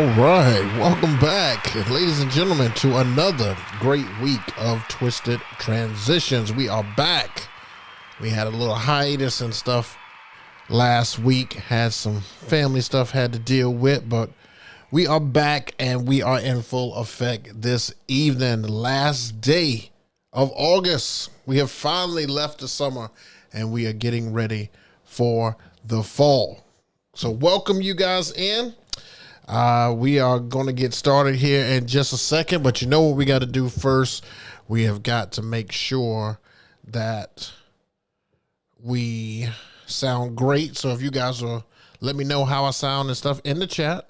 All right, welcome back, ladies and gentlemen, to another great week of Twisted Transitions. We are back. We had a little hiatus and stuff last week, had some family stuff had to deal with, but we are back and we are in full effect this evening, last day of August. We have finally left the summer and we are getting ready for the fall. So welcome you guys in. We are going to get started here in just a second, but you know what we got to do first? We have got to make sure that we sound great. So if you guys will let me know how I sound and stuff in the chat,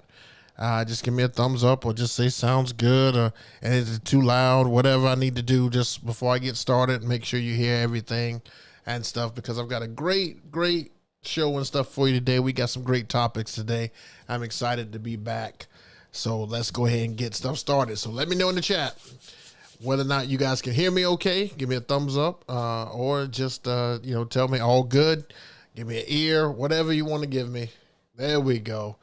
just give me a thumbs up or just say sounds good or and is it too loud, whatever I need to do just before I get started. Make sure you hear everything and stuff because I've got a great show and stuff for you today. We got some great topics today. I'm excited to be back. So let's go ahead and get stuff started. So let me know in the chat whether or not you guys can hear me okay. Give me a thumbs up or just, tell me all good. Give me an ear, whatever you want to give me. There we go.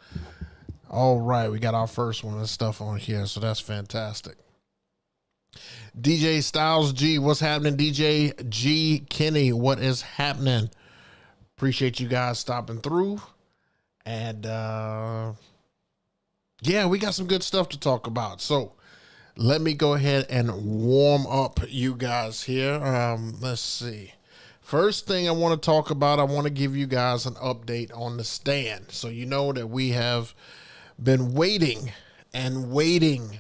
All right. We got our first one and stuff on here. So that's fantastic. DJ Styles G, what's happening? DJ G Kenny, what is happening? Appreciate you guys stopping through. And, we got some good stuff to talk about. So let me go ahead and warm up you guys here. Let's see. First thing I want to talk about, I want to give you guys an update on the stand. So you know that we have been waiting and doing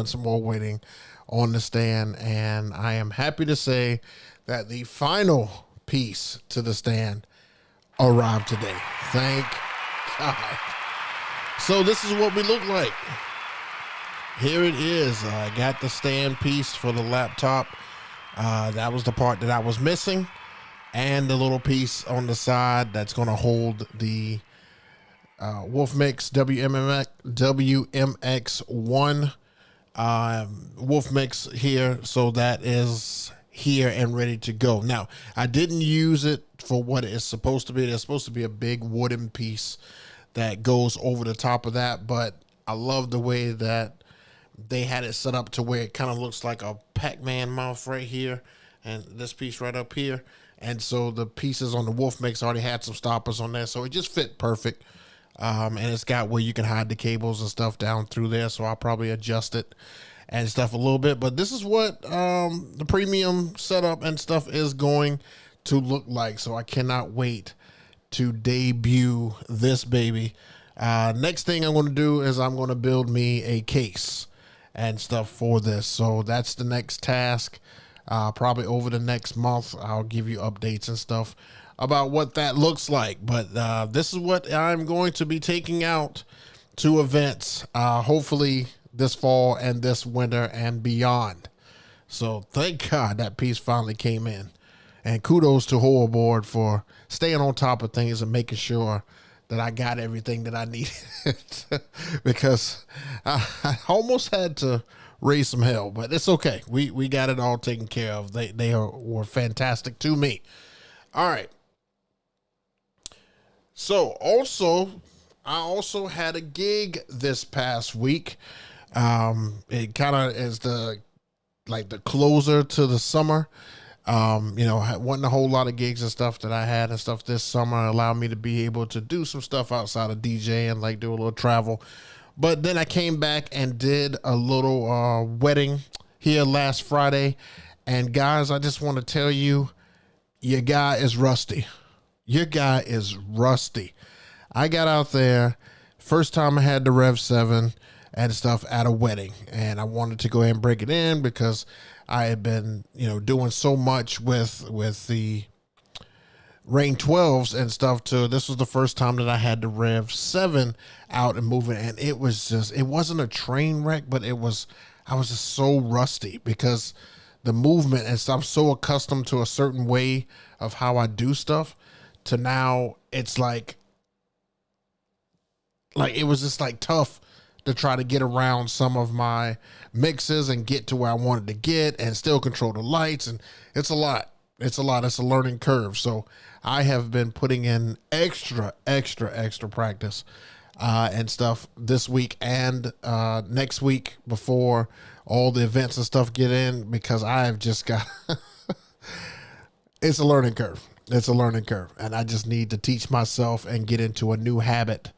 some more waiting on the stand. And I am happy to say that the final piece to the stand arrived today. Thank God. So this is what we look like. Here it is. I got the stand piece for the laptop. That was the part that I was missing. And the little piece on the side that's going to hold the Wolfmix WMX1 Wolfmix here. So that is here and ready to go. Now, I didn't use it for what it's supposed to be. There's supposed to be a big wooden piece that goes over the top of that, but I love the way that they had it set up to where it kind of looks like a Pac-Man mouth right here and this piece right up here. And so the pieces on the Wolfmix already had some stoppers on there, so it just fit perfect. And it's got where you can hide the cables and stuff down through there, so I'll probably adjust it and stuff a little bit. But this is what the premium setup and stuff is going to look like. So I cannot wait to debut this baby. Next thing I'm going to do is I'm going to build me a case and stuff for this. So that's the next task. Probably over the next month, I'll give you updates and stuff about what that looks like. But this is what I'm going to be taking out to events. Hopefully this fall and this winter and beyond. So thank God that piece finally came in. And kudos to Horrorboard for staying on top of things and making sure that I got everything that I needed. Because I almost had to raise some hell, but it's okay. We got it all taken care of. They were fantastic to me. All right. So I also had a gig this past week. It kind of is the closer to the summer. Wasn't a whole lot of gigs and stuff that I had and stuff this summer allowed me to be able to do some stuff outside of DJ and do a little travel. But then I came back and did a little wedding here last Friday. And guys, I just want to tell you, your guy is rusty. Your guy is rusty. I got out there, first time I had the Rev 7 and stuff at a wedding, and I wanted to go ahead and break it in because I had been, doing so much with the Rain 12s and stuff too. This was the first time that I had the Rev 7 out and moving, and it wasn't a train wreck, but I was just so rusty because the movement and stuff, I'm so accustomed to a certain way of how I do stuff to now it's like it was just tough to try to get around some of my mixes and get to where I wanted to get and still control the lights. And it's a lot. It's a learning curve. So I have been putting in extra practice and stuff this week and next week before all the events and stuff get in, because I've just got it's a learning curve. It's a learning curve, and I just need to teach myself and get into a new habit,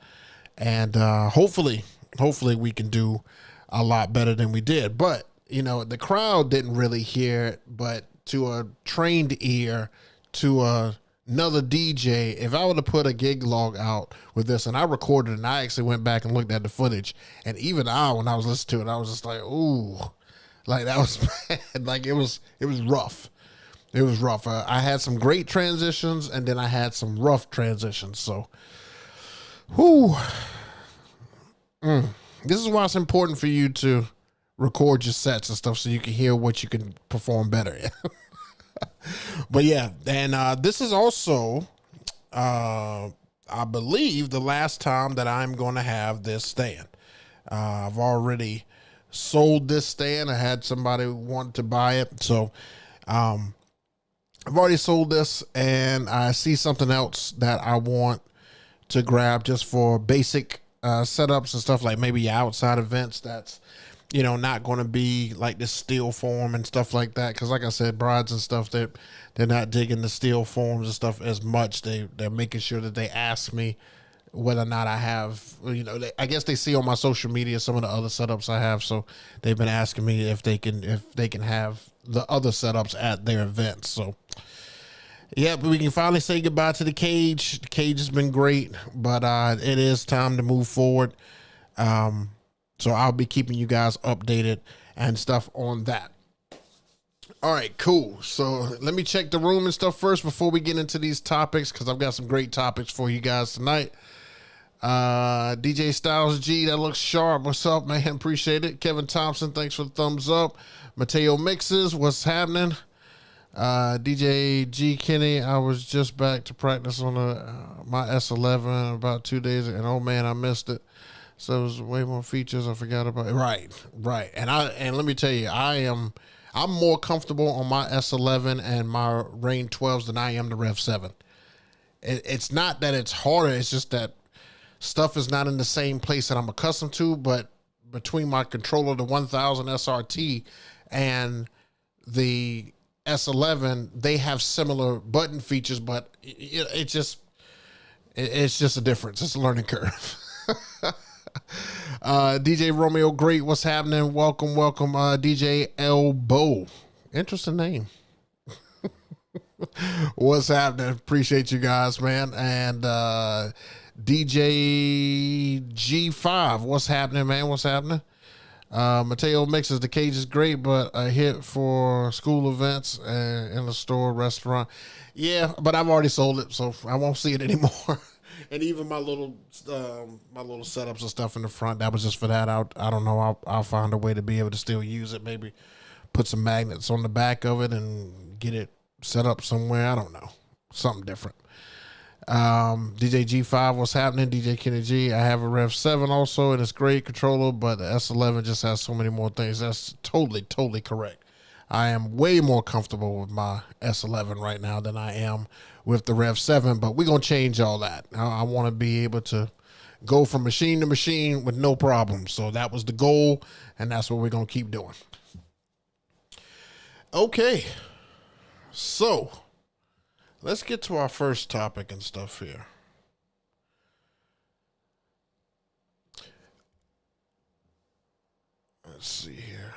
and hopefully we can do a lot better than we did. But the crowd didn't really hear it, but to a trained ear, to another DJ, if I were to put a gig log out with this, and I recorded it, and I actually went back and looked at the footage, and even when I was listening to it, I was just like, ooh, like that was bad. Like it was rough. It was rough. I had some great transitions, and then I had some rough transitions. So, whoo. This is why it's important for you to record your sets and stuff so you can hear what you can perform better. But yeah, and this is also, I believe, the last time that I'm going to have this stand. I've already sold this stand. I had somebody want to buy it. So, I've already sold this, and I see something else that I want to grab just for basic setups and stuff, like maybe outside events that's, not going to be like this steel form and stuff like that. Because like I said, brides and stuff, they're not digging the steel forms and stuff as much. They're making sure that they ask me whether or not I have, I guess they see on my social media some of the other setups I have. So they've been asking me if they can have the other setups at their events. So yeah, but we can finally say goodbye to the cage. The cage has been great, but it is time to move forward. So I'll be keeping you guys updated and stuff on that. All right, cool. So let me check the room and stuff first before we get into these topics, because I've got some great topics for you guys tonight. DJ Styles G, that looks sharp. What's up, man? Appreciate it. Kevin Thompson, thanks for the thumbs up. Mateo Mixes, what's happening? DJ G Kenny, I was just back to practice on my S11 about 2 days ago, and oh man, I missed it. So it was way more features. I forgot about it. Right. And let me tell you, I'm more comfortable on my S11 and my Rain 12s than I am the Rev 7. It's not that it's harder. It's just that stuff is not in the same place that I'm accustomed to. But between my controller, the 1000 SRT, and the S11, they have similar button features, but it's just a difference. It's a learning curve. DJ Romeo Great, what's happening? Welcome. DJ Elbow, interesting name. What's happening? Appreciate you guys, man. And DJ G5, what's happening, man? What's happening? Mateo Mixes, the cage is great, but a hit for school events and in the store, restaurant. Yeah, but I've already sold it, so I won't see it anymore. And even my little setups and stuff in the front, that was just for that. I don't know. I'll find a way to be able to still use it. Maybe put some magnets on the back of it and get it set up somewhere. I don't know. Something different. DJ G5, what's happening? DJ Kenny G, I have a Rev 7 also, and it's great controller, but the S11 just has so many more things. That's totally correct. I am way more comfortable with my S11 right now than I am with the Rev 7, but we're going to change all that. I want to be able to go from machine to machine with no problem. So that was the goal, and that's what we're going to keep doing. Okay, so let's get to our first topic and stuff here. Let's see here.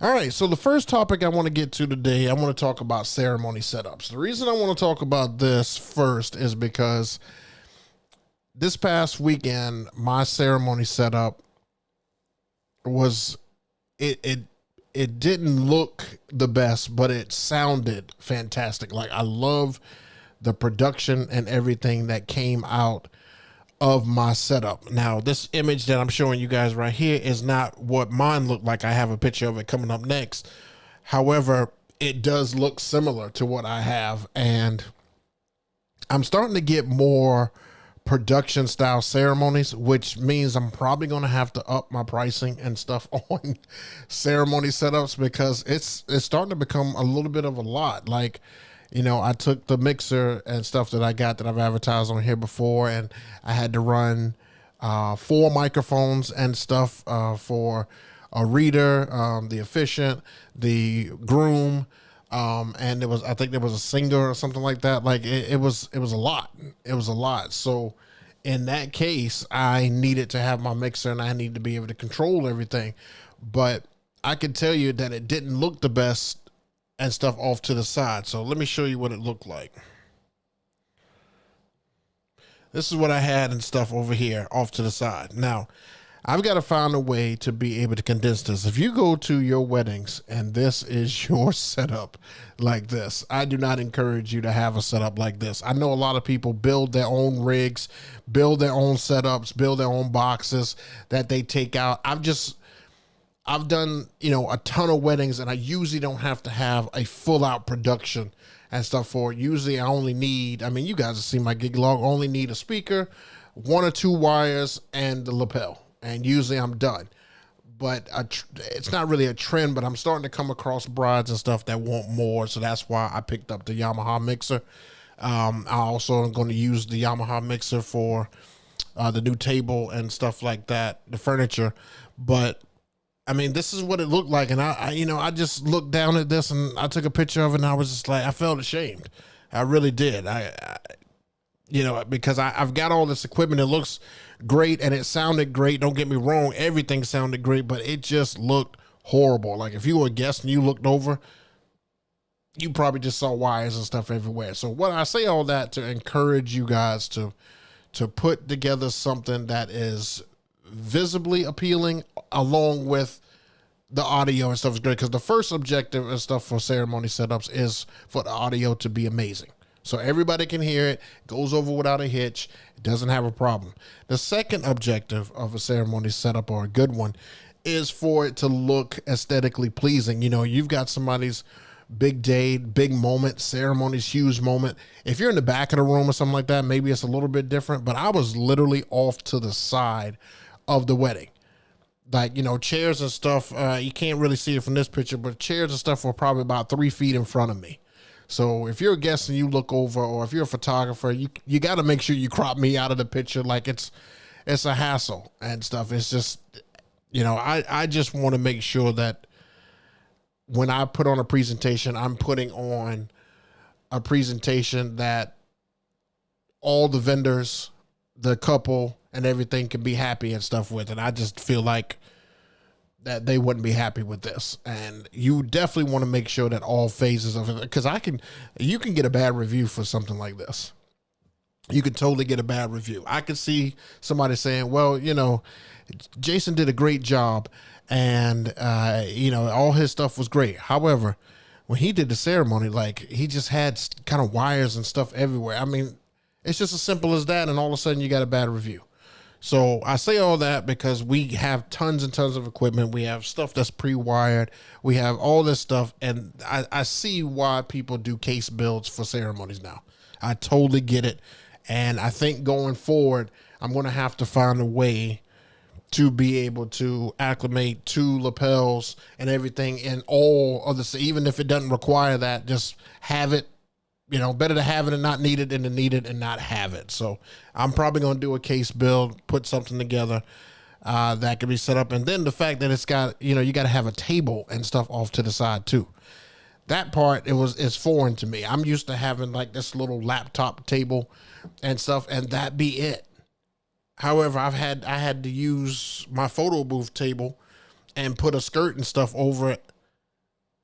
All right, so the first topic I want to get to today, I want to talk about ceremony setups. The reason I want to talk about this first is because this past weekend, my ceremony setup was, it didn't look the best, but it sounded fantastic. Like, I love the production and everything that came out of my setup. Now, this image that I'm showing you guys right here is not what mine looked like. I have a picture of it coming up next. However, it does look similar to what I have, and I'm starting to get more production style ceremonies, which means I'm probably going to have to up my pricing and stuff on ceremony setups, because it's starting to become a little bit of a lot. Like, I took the mixer and stuff that I got that I've advertised on here before, and I had to run 4 microphones and stuff for a reader, the efficient, the groom, and I think there was a singer or something like that. Like it was a lot. It was a lot. So in that case, I needed to have my mixer and I needed to be able to control everything. But I can tell you that it didn't look the best and stuff off to the side. So let me show you what it looked like. This is what I had and stuff over here off to the side. Now, I've got to find a way to be able to condense this. If you go to your weddings and this is your setup like this, I do not encourage you to have a setup like this. I know a lot of people build their own rigs, build their own setups, build their own boxes that they take out. I've done, a ton of weddings, and I usually don't have to have a full out production and stuff for it. Usually I only need, you guys have seen my gig log, I only need a speaker, 1 or 2 wires, and the lapel. And usually I'm done. But it's not really a trend, but I'm starting to come across brides and stuff that want more. So that's why I picked up the Yamaha mixer. I also am going to use the Yamaha mixer for the new table and stuff like that, the furniture. But this is what it looked like. And I just looked down at this and I took a picture of it and I was just like, I felt ashamed. I really did. Because I've got all this equipment. It looks great and it sounded great. Don't get me wrong. Everything sounded great, but it just looked horrible. Like if you were a guest and you looked over, you probably just saw wires and stuff everywhere. So what I say all that to encourage you guys to put together something that is visibly appealing along with the audio and stuff is great. Because the first objective and stuff for ceremony setups is for the audio to be amazing. So everybody can hear it, goes over without a hitch, it doesn't have a problem. The second objective of a ceremony setup, or a good one, is for it to look aesthetically pleasing. You've got somebody's big day, big moment, ceremony's huge moment. If you're in the back of the room or something like that, maybe it's a little bit different, but I was literally off to the side of the wedding. Like, chairs and stuff, you can't really see it from this picture, but chairs and stuff were probably about 3 feet in front of me. So if you're a guest and you look over, or if you're a photographer, you got to make sure you crop me out of the picture. Like it's a hassle and stuff. It's just, I just want to make sure that when I put on a presentation, I'm putting on a presentation that all the vendors, the couple, and everything can be happy and stuff with. And I just feel like that they wouldn't be happy with this. And you definitely want to make sure that all phases of it, because you can get a bad review for something like this. You can totally get a bad review. I could see somebody saying, well, Jason did a great job and, all his stuff was great. However, when he did the ceremony, like he just had kind of wires and stuff everywhere. It's just as simple as that. And all of a sudden you got a bad review. So I say all that because we have tons and tons of equipment. We have stuff that's pre-wired. We have all this stuff. And I see why people do case builds for ceremonies now. I totally get it. And I think going forward, I'm going to have to find a way to be able to acclimate to lapels and everything in all of this. Even if it doesn't require that, just have it. Better to have it and not need it than to need it and not have it. So I'm probably going to do a case build, put something together that can be set up. And then the fact that it's got, you got to have a table and stuff off to the side too. That part, is foreign to me. I'm used to having like this little laptop table and stuff, and that be it. However, I had to use my photo booth table and put a skirt and stuff over it.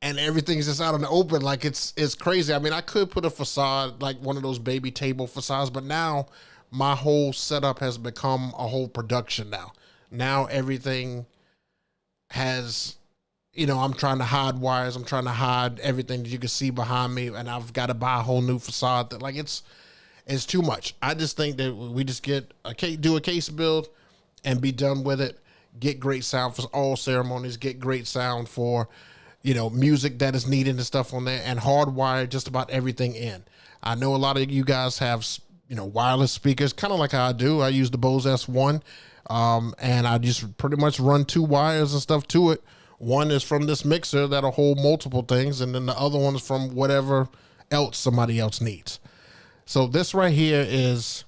And everything's just out in the open. Like it's crazy. I could put a facade, like one of those baby table facades, but now my whole setup has become a whole production now. Now everything has, I'm trying to hide wires. I'm trying to hide everything that you can see behind me. And I've got to buy a whole new facade that it's too much. I just think that we just do a case build and be done with it. Get great sound for all ceremonies, get great sound for, music that is needed and stuff on there, and hardwire just about everything in. I know a lot of you guys have, wireless speakers, kind of like how I do. I use the Bose S1, and I just pretty much run 2 wires and stuff to it. One is from this mixer that'll hold multiple things, and then the other one is from whatever else somebody else needs. So this right here is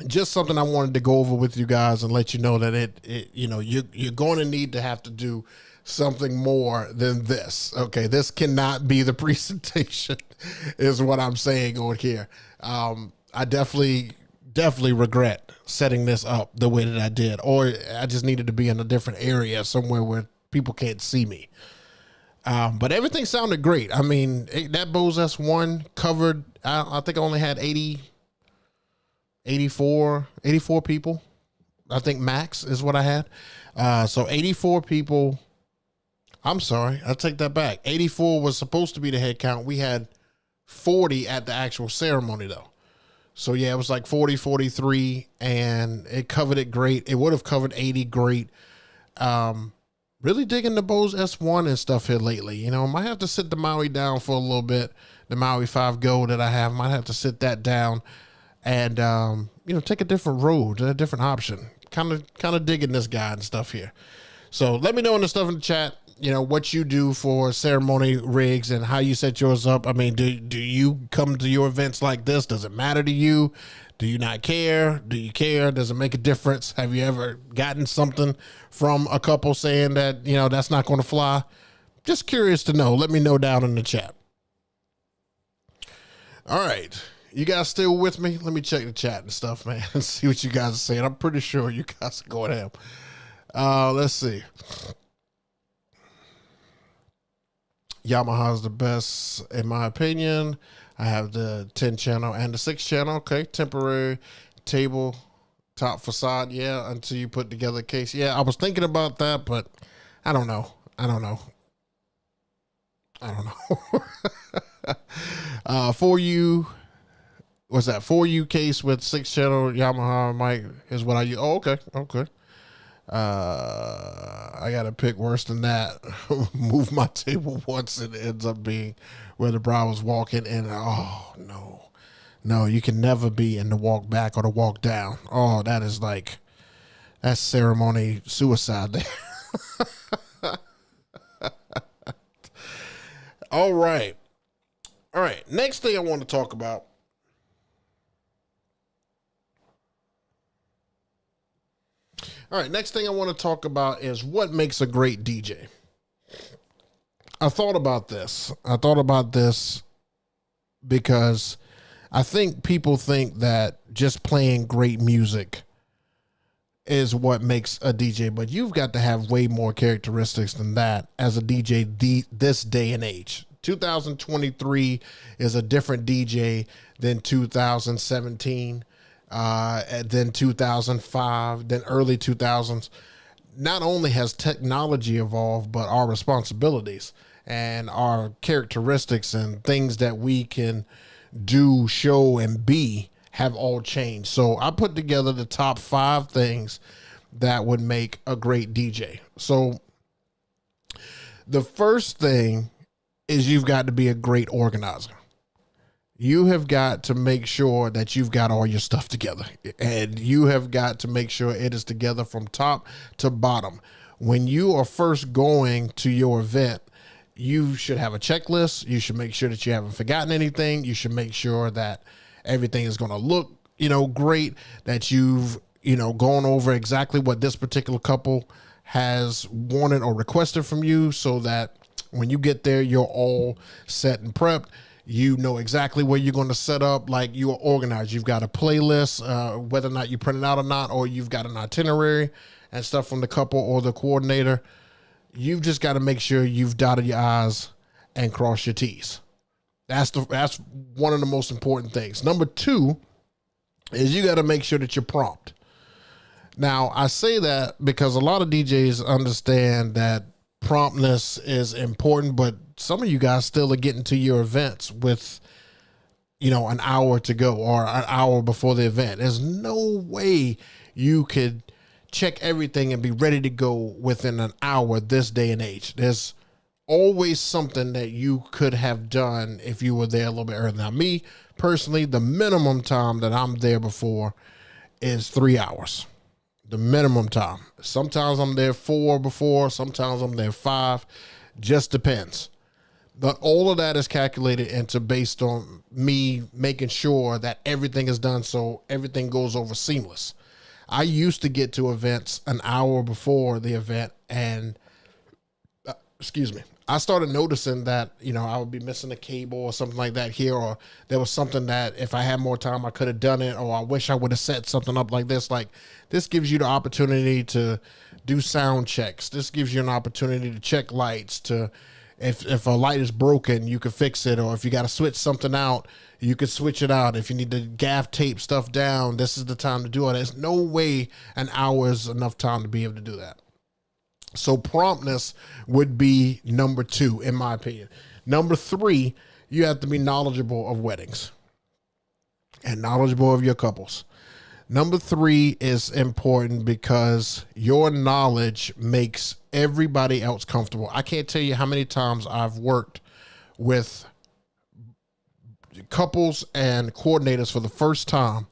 just something I wanted to go over with you guys and let you know that you're going to need to have to do something more than this. Okay, this cannot be the presentation, is what I'm saying on here. I definitely regret setting this up the way that I did, or I just needed to be in a different area somewhere where people can't see me. But everything sounded great. I mean, that Bose S1 covered, I think I only had 84 people. I think max is what I had. So 84 people. I'm sorry, I take that back. 84 was supposed to be the head count. We had 40 at the actual ceremony though. So yeah, it was like 40, 43, and it covered it great. It would have covered 80 great. Really digging the Bose S1 and stuff here lately. You know, might have to sit the Maui down for a little bit. The Maui 5 Go that I have, might have to sit that down and, take a different road, a different option. Kind of digging this guy and stuff here. So let me know in the stuff in the chat, what you do for ceremony rigs and how you set yours up. I mean, do you come to your events like this? Does it matter to you? Do you not care? Do you care? Does it make a difference? Have you ever gotten something from a couple saying that, that's not going to fly? Just curious to know. Let me know down in the chat. All right. You guys still with me? Let me check the chat and stuff, man, and see what you guys are saying. I'm pretty sure you guys are going ham. Let's see. Yamaha's the best, in my opinion. I have the 10 channel and the 6 channel. Okay. Temporary table, top facade. Yeah. Until you put together a case. Yeah. I was thinking about that, but I don't know. For you, what's that? 4U case with 6 channel Yamaha mic is what I use. Oh, okay. Okay. I gotta pick worse than that. Move my table once and it ends up being where the bride was walking, and oh no, you can never be in the walk back or the walk down. Oh, that's ceremony suicide there. All right. Next thing I want to talk about. All right, next thing I want to talk about is what makes a great DJ. I thought about this because I think people think that just playing great music is what makes a DJ, but you've got to have way more characteristics than that as a DJ this day and age. 2023 is a different DJ than 2017. Then 2005, then early 2000s. Not only has technology evolved, but our responsibilities and our characteristics and things that we can do, show, and be have all changed. So I put together the top 5 things that would make a great DJ. So the first thing is you've got to be a great organizer. You have got to make sure that you've got all your stuff together, and you have got to make sure it is together from top to bottom. When you are first going to your event, you should have a checklist. You should make sure that you haven't forgotten anything. You should make sure that everything is going to look, great, that you've, gone over exactly what this particular couple has wanted or requested from you, so that when you get there, you're all set and prepped. You know exactly where you're going to set up, like you are organized. You've got a playlist, whether or not you print it out or not, or you've got an itinerary and stuff from the couple or the coordinator. You've just got to make sure you've dotted your I's and crossed your T's. That's one of the most important things. Number 2 is you got to make sure that you're prompt. Now, I say that because a lot of DJs understand that promptness is important, but some of you guys still are getting to your events with, an hour to go or an hour before the event. There's no way you could check everything and be ready to go within an hour this day and age. There's always something that you could have done if you were there a little bit earlier. Now, me personally, the minimum time that I'm there before is 3 hours. The minimum time. Sometimes I'm there 4 before, sometimes I'm there 5. Just depends. But all of that is calculated into based on me making sure that everything is done so everything goes over seamless. I used to get to events an hour before the event, and excuse me, I started noticing that, I would be missing a cable or something like that here, or there was something that if I had more time, I could have done it, or I wish I would have set something up like this. Like, this gives you the opportunity to do sound checks. This gives you an opportunity to check lights, to, if a light is broken, you can fix it, or if you got to switch something out, you can switch it out. If you need to gaff tape stuff down, this is the time to do it. There's no way an hour is enough time to be able to do that. So promptness would be number 2, in my opinion. Number 3, you have to be knowledgeable of weddings and knowledgeable of your couples. Number 3 is important because your knowledge makes everybody else comfortable. I can't tell you how many times I've worked with couples and coordinators for the first time,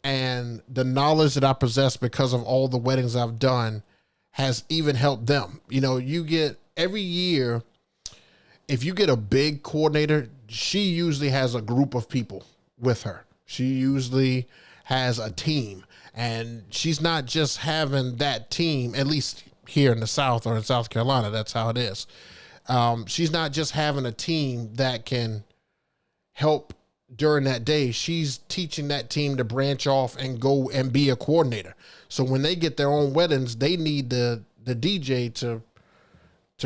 and the knowledge that I possess because of all the weddings I've done has even helped them. You get every year, if you get a big coordinator, she usually has a group of people with her. She usually has a team, and she's not just having that team, at least here in the South or in South Carolina, that's how it is. She's not just having a team that can help during that day. She's teaching that team to branch off and go and be a coordinator. So when they get their own weddings, they need the DJ to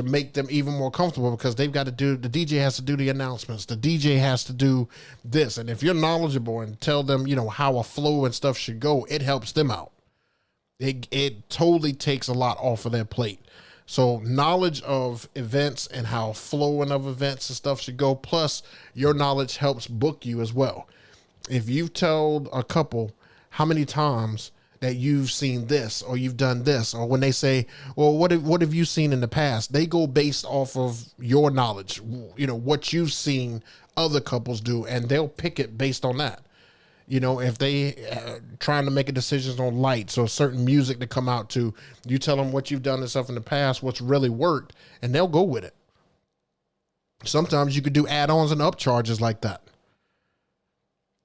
make them even more comfortable, because the DJ has to do the announcements. The DJ has to do this. And if you're knowledgeable and tell them, how a flow and stuff should go, it helps them out. It totally takes a lot off of their plate. So knowledge of events and how flowing of events and stuff should go, plus your knowledge helps book you as well. If you've told a couple how many times that you've seen this or you've done this, or when they say, well, what have you seen in the past? They go based off of your knowledge, what you've seen other couples do, and they'll pick it based on that. If they trying to make a decision on lights or certain music to come out to, you tell them what you've done and stuff in the past, what's really worked, and they'll go with it. Sometimes you could do add-ons and upcharges like that,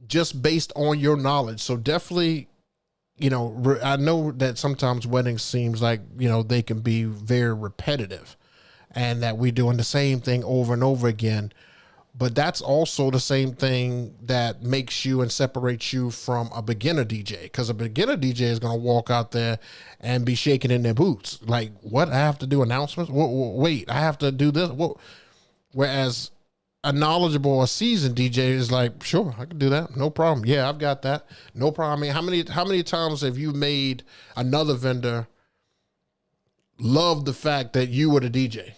just based on your knowledge. So definitely, I know that sometimes weddings seems like, they can be very repetitive and that we're doing the same thing over and over again. But that's also the same thing that makes you and separates you from a beginner DJ, because a beginner DJ is going to walk out there and be shaking in their boots. Like, what? I have to do announcements? Wait, I have to do this? Whereas a knowledgeable or seasoned DJ is like, sure, I can do that. No problem. Yeah, I've got that. No problem. I mean, how many times have you made another vendor love the fact that you were the DJ?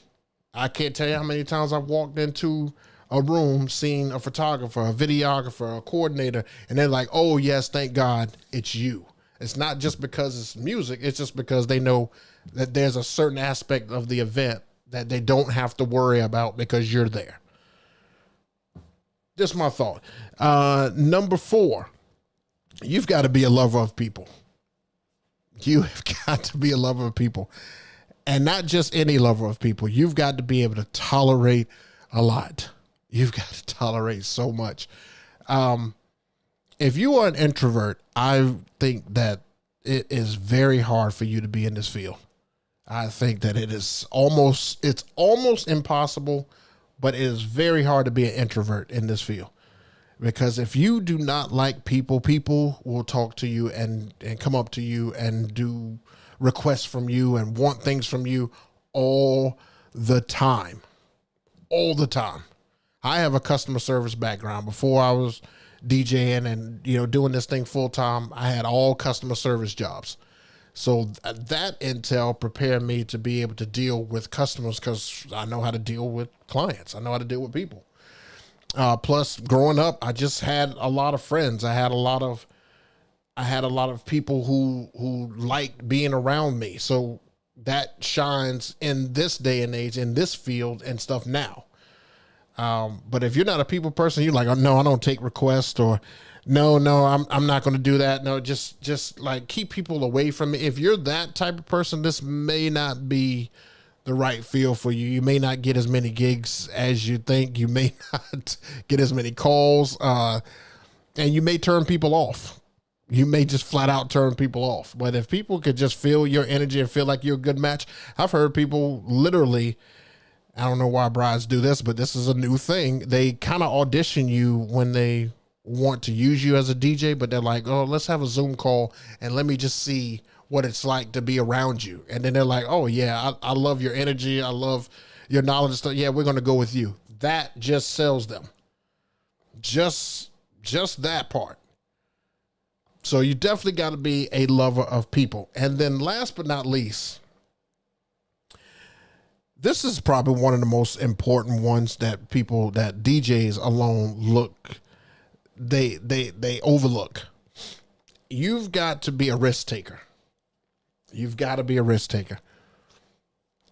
I can't tell you how many times I've walked into a room, seen a photographer, a videographer, a coordinator, and they're like, oh yes, thank God it's you. It's not just because it's music. It's just because they know that there's a certain aspect of the event that they don't have to worry about because you're there. Just my thought. Number 4, you've got to be a lover of people. You have got to be a lover of people, and not just any lover of people. You've got to be able to tolerate a lot. You've got to tolerate so much. If you are an introvert, I think that it is very hard for you to be in this field. I think that it's almost impossible, but it is very hard to be an introvert in this field. Because if you do not like people, people will talk to you and come up to you and do requests from you and want things from you all the time. All the time. I have a customer service background. Before I was DJing and doing this thing full time, I had all customer service jobs. So that intel prepared me to be able to deal with customers, because I know how to deal with clients. I know how to deal with people. Plus, growing up, I just had a lot of friends. I had a lot of people who liked being around me. So that shines in this day and age, in this field and stuff now. But if you're not a people person, you're like, oh, no, I don't take requests, or no, I'm not going to do that. No, just like keep people away from me. If you're that type of person, this may not be the right feel for you. You may not get as many gigs as you think. You may not get as many calls, and you may turn people off. You may just flat out turn people off. But if people could just feel your energy and feel like you're a good match, I've heard people literally, I don't know why brides do this, but this is a new thing. They kind of audition you when they want to use you as a DJ, but they're like, oh, let's have a Zoom call and let me just see what it's like to be around you. And then they're like, oh yeah, I love your energy. I love your knowledge and stuff. Yeah, we're going to go with you. That just sells them. Just that part. So you definitely got to be a lover of people. And then last but not least, this is probably one of the most important ones that people, that DJs alone they overlook. You've got to be a risk taker. You've got to be a risk taker.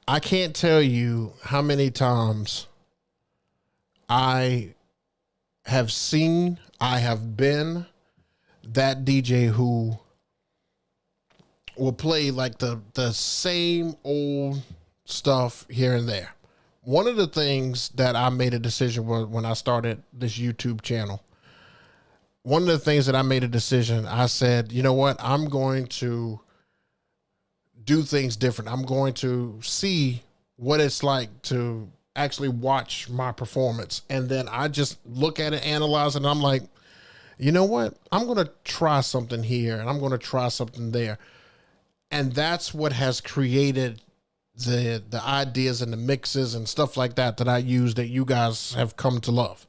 I can't tell you how many times I have been that DJ who will play like the same old stuff here and there. One of the things that I made a decision was when I started this YouTube channel. One of the things that I made a decision, I said, you know what? I'm going to do things different. I'm going to see what it's like to actually watch my performance. And then I just look at it, analyze it, and I'm like, you know what? I'm going to try something here and I'm going to try something there. And that's what has created the ideas and the mixes and stuff like that I use that you guys have come to love.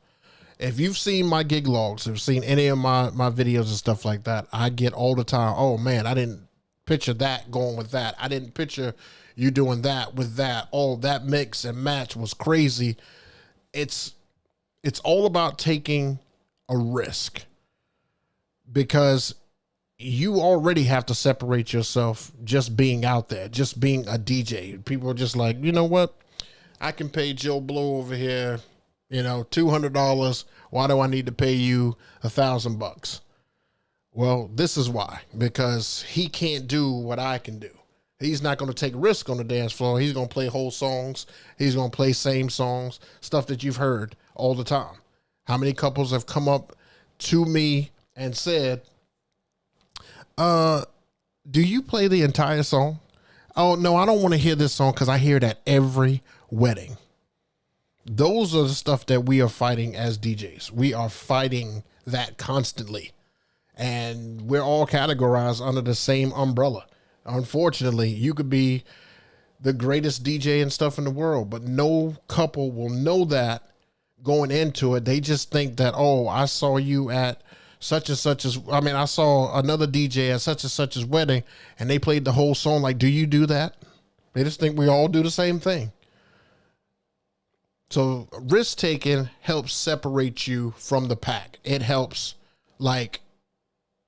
If you've seen my gig logs, if you've seen any of my videos and stuff like that, I get all the time, oh man, I didn't picture that going with that. I didn't picture you doing that with that. Oh, that mix and match was crazy. It's all about taking a risk, because you already have to separate yourself just being out there, just being a DJ. People are just like, you know what? I can pay Joe Blow over here, $200. Why do I need to pay you $1,000? Well, this is why, because he can't do what I can do. He's not going to take risk on the dance floor. He's going to play whole songs. He's going to play same songs, stuff that you've heard all the time. How many couples have come up to me and said, do you play the entire song? Oh, no, I don't want to hear this song because I hear it at every wedding. Those are the stuff that we are fighting as DJs. We are fighting that constantly. And we're all categorized under the same umbrella. Unfortunately, you could be the greatest DJ and stuff in the world, but no couple will know that going into it. They just think that, oh, I saw you at such and such I saw another DJ at such and such's wedding and they played the whole song. Like, do you do that? They just think we all do the same thing. So risk taking helps separate you from the pack. It helps, like,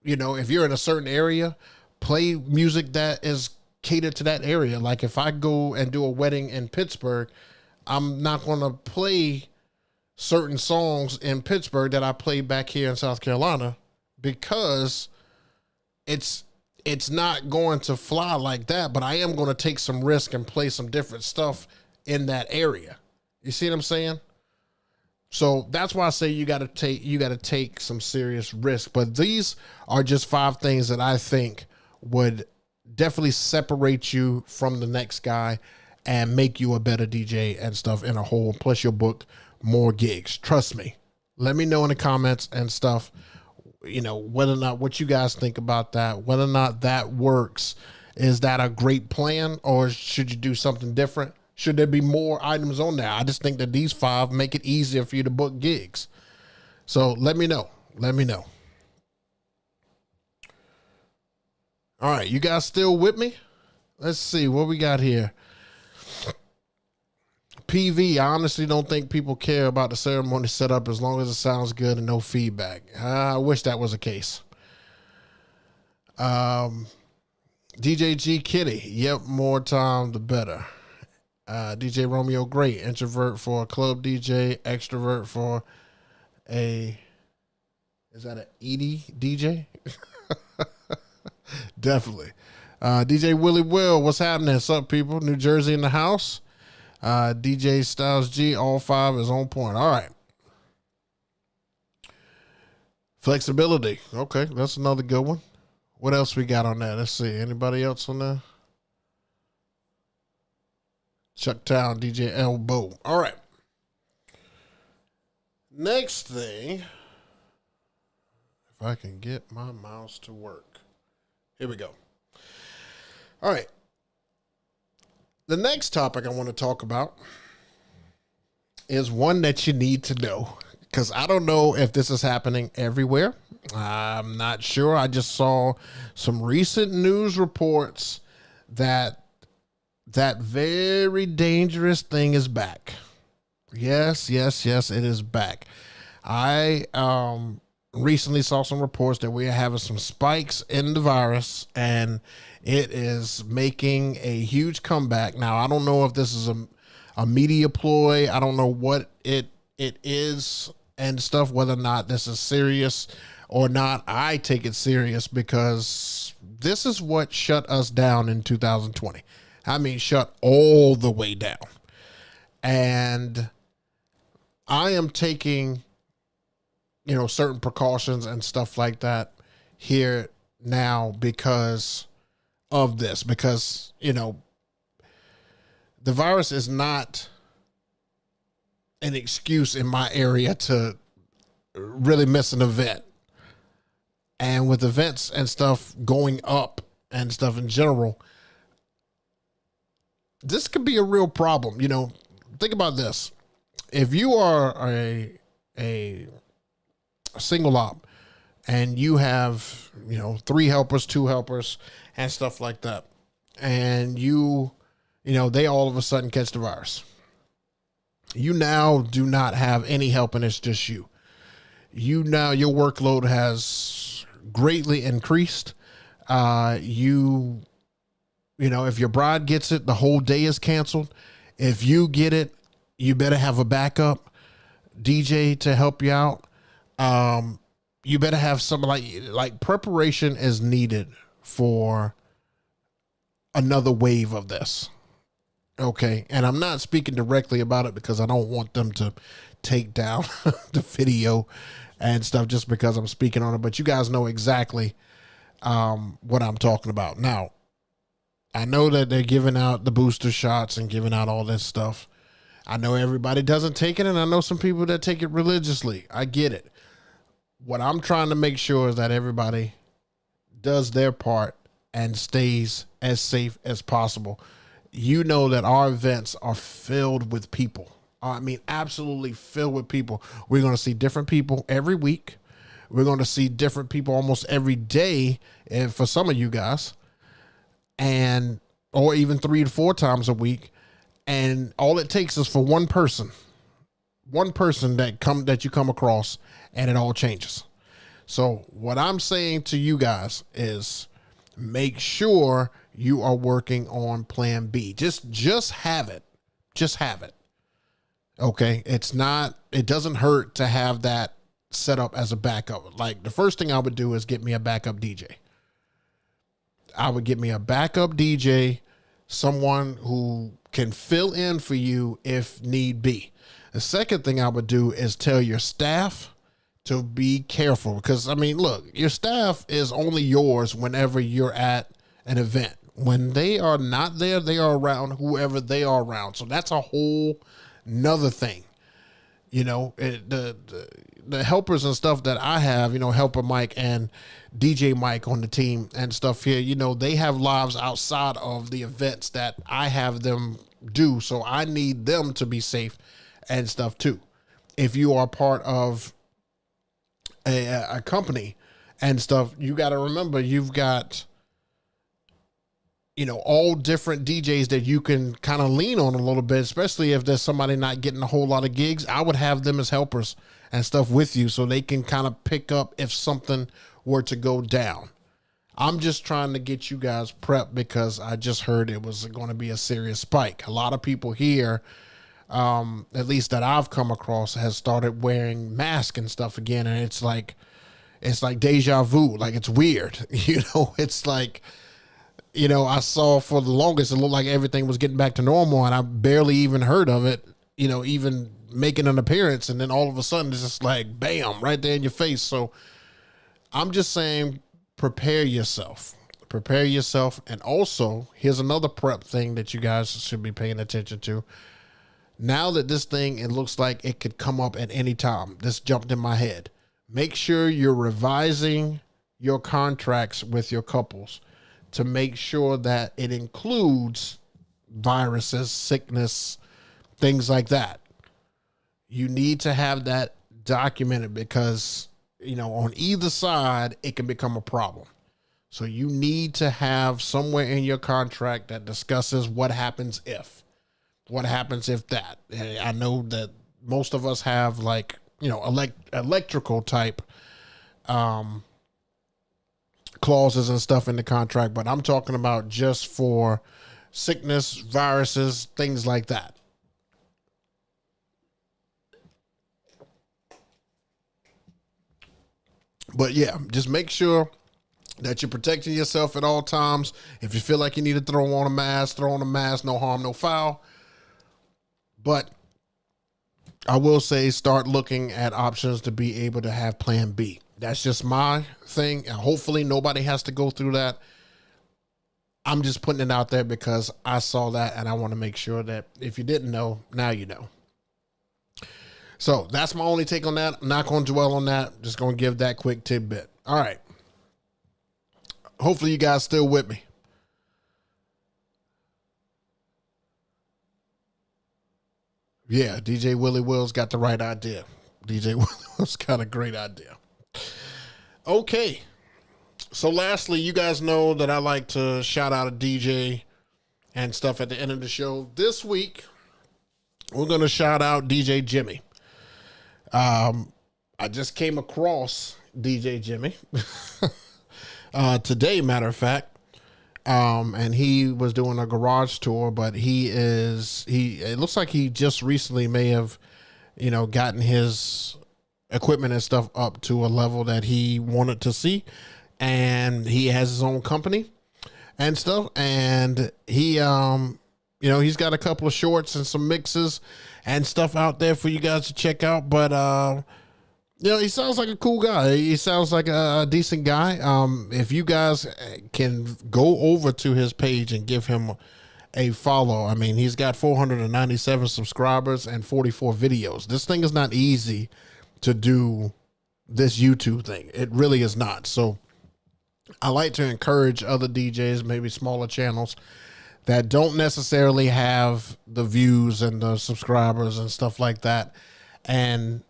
if you're in a certain area, play music that is catered to that area. Like if I go and do a wedding in Pittsburgh, I'm not going to play certain songs in Pittsburgh that I play back here in South Carolina, because it's not going to fly like that, but I am going to take some risk and play some different stuff in that area. You see what I'm saying? So that's why I say you got to take some serious risk. But these are just 5 things that I think would definitely separate you from the next guy and make you a better DJ and stuff in a whole. Plus you'll book more gigs. Trust me. Let me know in the comments and stuff, whether or not what you guys think about that, whether or not that works. Is that a great plan, or should you do something different? Should there be more items on there? I just think that these 5 make it easier for you to book gigs. So let me know. Let me know. All right, you guys still with me? Let's see what we got here. PV, I honestly don't think people care about the ceremony setup as long as it sounds good and no feedback. I wish that was the case. DJ G Kitty, yep, more time the better. DJ Romeo, great. Introvert for a club DJ, extrovert for is that an ED DJ? Definitely. DJ Willie Will, what's happening? What's up, people? New Jersey in the house. DJ Styles G, all 5 is on point. All right. Flexibility. Okay, that's another good one. What else we got on that? Let's see. Anybody else on there? Chucktown, DJ Elbow. All right. Next thing, if I can get my mouse to work. Here we go. All right. The next topic I want to talk about is one that you need to know, because I don't know if this is happening everywhere. I'm not sure. I just saw some recent news reports that very dangerous thing is back. Yes, it is back. I recently saw some reports that we are having some spikes in the virus, and it is making a huge comeback. Now, I don't know if this is a media ploy. I don't know what it is and stuff, whether or not this is serious or not. I take it serious because this is what shut us down in 2020. I mean, shut all the way down. And I am taking, certain precautions and stuff like that here now because of this, because, the virus is not an excuse in my area to really miss an event. And with events and stuff going up and stuff in general, this could be a real problem. Think about this. If you are a single op and you have, 3 helpers, 2 helpers and stuff like that, and they all of a sudden catch the virus, you now do not have any help and it's just you. Your workload has greatly increased. If your bride gets it, the whole day is canceled. If you get it, you better have a backup DJ to help you out. You better have something like preparation is needed for another wave of this. Okay. And I'm not speaking directly about it because I don't want them to take down the video and stuff just because I'm speaking on it, but you guys know exactly what I'm talking about. Now, I know that they're giving out the booster shots and giving out all this stuff. I know everybody doesn't take it, and I know some people that take it religiously. I get it. What I'm trying to make sure is that everybody does their part and stays as safe as possible. You know that our events are filled with people. I mean, absolutely filled with people. We're going to see different people every week. We're going to see different people almost every day, and for some of you guys, or even 3 to 4 times a week. And all it takes is for one person that you come across, and it all changes. So what I'm saying to you guys is make sure you are working on plan B. Just have it. Just have it. Okay. It doesn't hurt to have that set up as a backup. Like, the first thing I would do is get me a backup DJ. I would get me a backup DJ, someone who can fill in for you if need be. The second thing I would do is tell your staff to be careful, because, I mean, look, your staff is only yours whenever you're at an event. When they are not there, they are around whoever they are around. So that's a whole nother thing. The helpers and stuff that I have, Helper Mike and DJ Mike on the team and stuff here, they have lives outside of the events that I have them do. So I need them to be safe and stuff too. If you are part of a company and stuff, you got to remember you've got, all different DJs that you can kind of lean on a little bit, especially if there's somebody not getting a whole lot of gigs. I would have them as helpers and stuff with you so they can kind of pick up if something were to go down. I'm just trying to get you guys prepped because I just heard it was going to be a serious spike. A lot of people here, at least that I've come across, has started wearing masks and stuff again. And it's like deja vu. Like, it's weird. It's like, I saw for the longest, it looked like everything was getting back to normal, and I barely even heard of it, even making an appearance. And then all of a sudden, it's just like, bam, right there in your face. So I'm just saying, prepare yourself. Prepare yourself. And also, here's another prep thing that you guys should be paying attention to. Now that this thing, it looks like it could come up at any time. This jumped in my head. Make sure you're revising your contracts with your couples to make sure that it includes viruses, sickness, things like that. You need to have that documented because, on either side, it can become a problem. So you need to have somewhere in your contract that discusses what happens if that. And I know that most of us have electrical type clauses and stuff in the contract, but I'm talking about just for sickness, viruses, things like that. But yeah, just make sure that you're protecting yourself at all times. If you feel like you need to throw on a mask, throw on a mask, no harm, no foul. But I will say start looking at options to be able to have plan B. That's just my thing. And hopefully nobody has to go through that. I'm just putting it out there because I saw that and I want to make sure that if you didn't know, now you know. So that's my only take on that. I'm not going to dwell on that. Just going to give that quick tidbit. All right. Hopefully you guys still with me. Yeah, DJ Willie Wills got the right idea. DJ Willie Wills got a great idea. Okay. So lastly, you guys know that I like to shout out a DJ and stuff at the end of the show. This week, we're going to shout out DJ Jimmy. I just came across DJ Jimmy today, matter of fact. And he was doing a garage tour, but it looks like he just recently may have, gotten his equipment and stuff up to a level that he wanted to see. And he has his own company and stuff. And he, he's got a couple of shorts and some mixes and stuff out there for you guys to check out. But, he sounds like a cool guy. He sounds like a decent guy. If you guys can go over to his page and give him a follow. I mean, he's got 497 subscribers and 44 videos. This thing is not easy to do, this YouTube thing. It really is not. So I like to encourage other DJs, maybe smaller channels that don't necessarily have the views and the subscribers and stuff like that. And,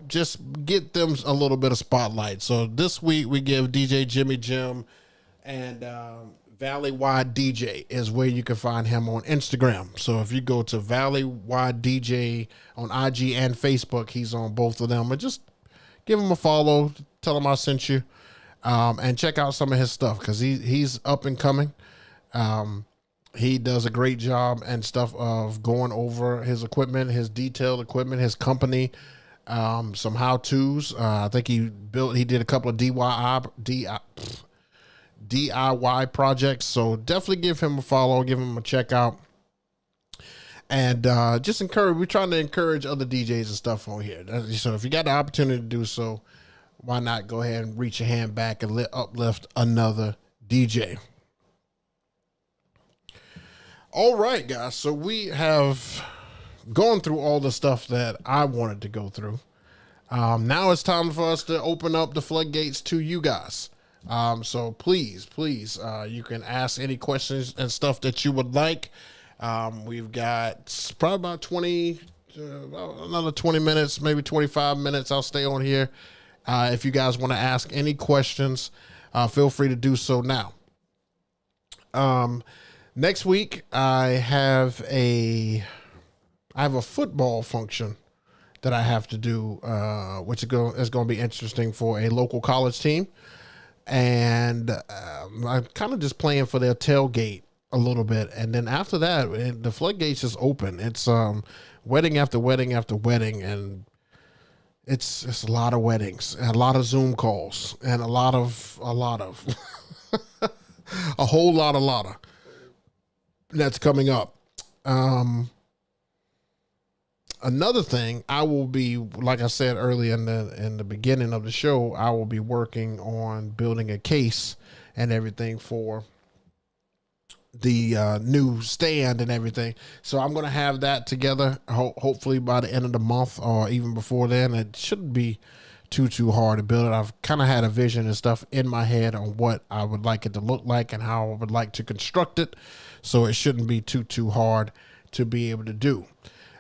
just get them a little bit of spotlight. So this week we give DJ Jimmy Jim and Valleywide DJ is where you can find him on Instagram. So if you go to Valleywide DJ on IG and Facebook, he's on both of them. But just give him a follow, tell him I sent you, and check out some of his stuff because he's up and coming. He does a great job and stuff of going over his equipment, his detailed equipment, his company, some how-tos. I think he did a couple of DIY projects. So definitely give him a follow, give him a check out. And just we're trying to encourage other DJs and stuff on here. So if you got the opportunity to do so, why not go ahead and reach your hand back and uplift another DJ. All right, guys. So we have gone through all the stuff that I wanted to go through. Now it's time for us to open up the floodgates to you guys. So please, you can ask any questions and stuff that you would like. We've got probably about another 20 minutes, maybe 25 minutes. I'll stay on here. If you guys want to ask any questions, feel free to do so now. Next week, I have a football function that I have to do, which is going to be interesting for a local college team. And I'm kind of just playing for their tailgate a little bit. And then after that, the floodgates just open. It's wedding after wedding after wedding. And it's a lot of weddings and a lot of Zoom calls and a lot of A whole lot of that's coming up. Another thing, I will be, like I said earlier in the beginning of the show, I will be working on building a case and everything for the new stand and everything. So I'm going to have that together, hopefully by the end of the month or even before then. It shouldn't be too hard to build it. I've kind of had a vision and stuff in my head on what I would like it to look like and how I would like to construct it. So it shouldn't be too hard to be able to do.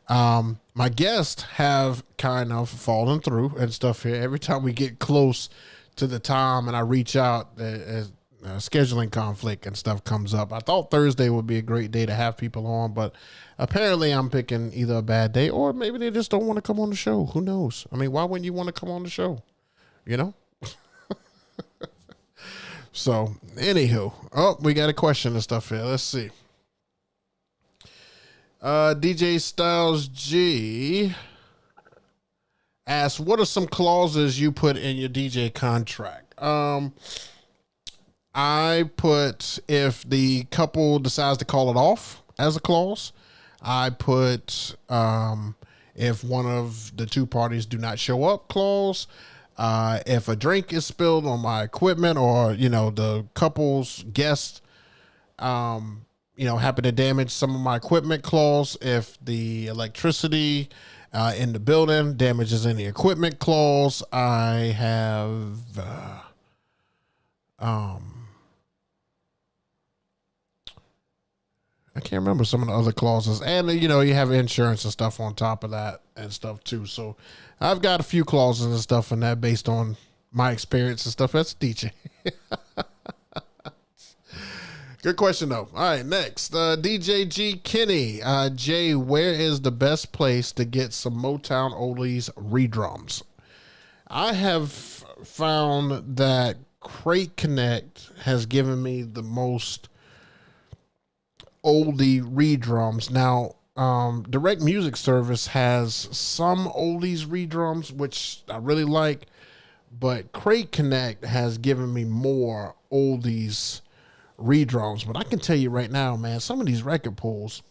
My guests have kind of fallen through and stuff here. Every time we get close to the time and I reach out, scheduling conflict and stuff comes up. I thought Thursday would be a great day to have people on, but apparently I'm picking either a bad day or maybe they just don't want to come on the show. Who knows? I mean, why wouldn't you want to come on the show? You know? So, anywho. Oh, we got a question and stuff here. Let's see. DJ Styles G asks, what are some clauses you put in your DJ contract? I put, if the couple decides to call it off as a clause. I put, if one of the two parties do not show up clause. If a drink is spilled on my equipment or, the couple's guest, happen to damage some of my equipment clause. If the electricity in the building damages any equipment clause. I have I can't remember some of the other clauses. And, you have insurance and stuff on top of that and stuff too. So I've got a few clauses and stuff in that based on my experience and stuff. That's DJ. Good question, though. All right, next. DJ G. Kenny. Jay, where is the best place to get some Motown oldies redrums? I have found that Crate Connect has given me the most oldie redrums. Now, Direct Music Service has some oldies redrums, which I really like, but Crate Connect has given me more oldies redrums. But I can tell you right now, man, some of these record pools,